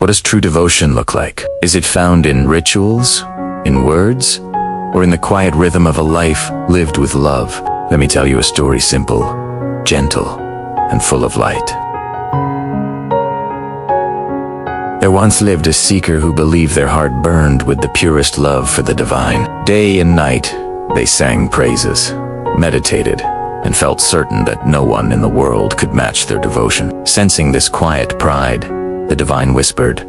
What does true devotion look like? Is it found in rituals, in words, or in the quiet rhythm of a life lived with love? Let me tell you a story, simple, gentle, and full of light. There once lived a seeker who believed their heart burned with the purest love for the divine. Day and night, they sang praises, meditated, and felt certain that no one in the world could match their devotion. Sensing this quiet pride, the divine whispered,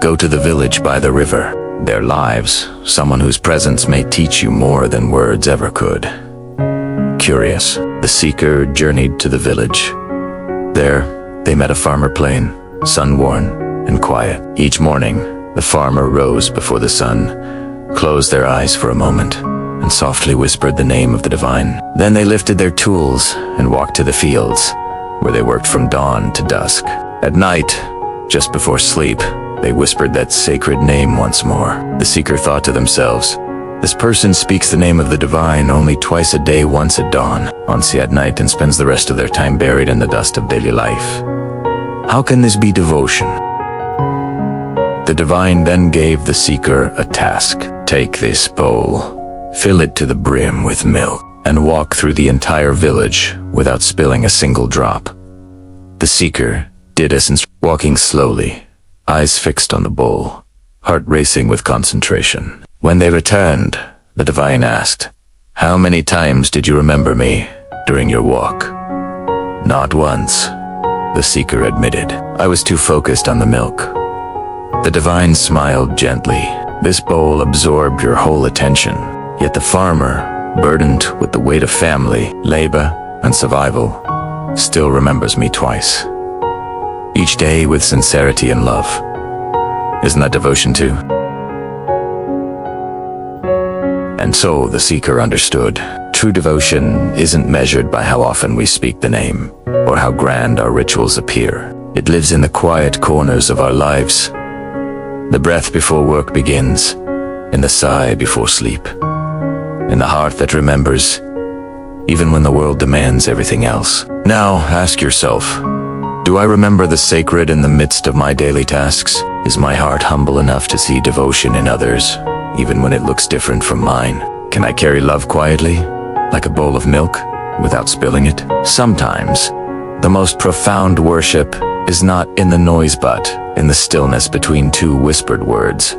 "Go to the village by the river. Their lives, someone whose presence may teach you more than words ever could." Curious, the seeker journeyed to the village. There, they met a farmer plain, sun-worn and quiet. Each morning, the farmer rose before the sun, closed their eyes for a moment, and softly whispered the name of the divine. Then they lifted their tools and walked to the fields, where they worked from dawn to dusk. At night, just before sleep, they whispered that sacred name once more. The seeker thought to themselves, "This person speaks the name of the divine only twice a day, once at dawn, once at night, and spends the rest of their time buried in the dust of daily life. How can this be devotion?" The divine then gave the seeker a task. "Take this bowl, fill it to the brim with milk, and walk through the entire village without spilling a single drop." The seeker did as instructed, walking slowly, eyes fixed on the bowl, heart racing with concentration. When they returned, the divine asked, "How many times did you remember me during your walk?" "Not once," the seeker admitted. "I was too focused on the milk." The divine smiled gently. "This bowl absorbed your whole attention. Yet the farmer, burdened with the weight of family, labor, and survival, still remembers me twice. Each day with sincerity and love. Isn't that devotion too?" And so the seeker understood. True devotion isn't measured by how often we speak the name, or how grand our rituals appear. It lives in the quiet corners of our lives. The breath before work begins, in the sigh before sleep, in the heart that remembers, even when the world demands everything else. Now ask yourself, do I remember the sacred in the midst of my daily tasks? Is my heart humble enough to see devotion in others, even when it looks different from mine? Can I carry love quietly, like a bowl of milk, without spilling it? Sometimes, the most profound worship is not in the noise but in the stillness between two whispered words.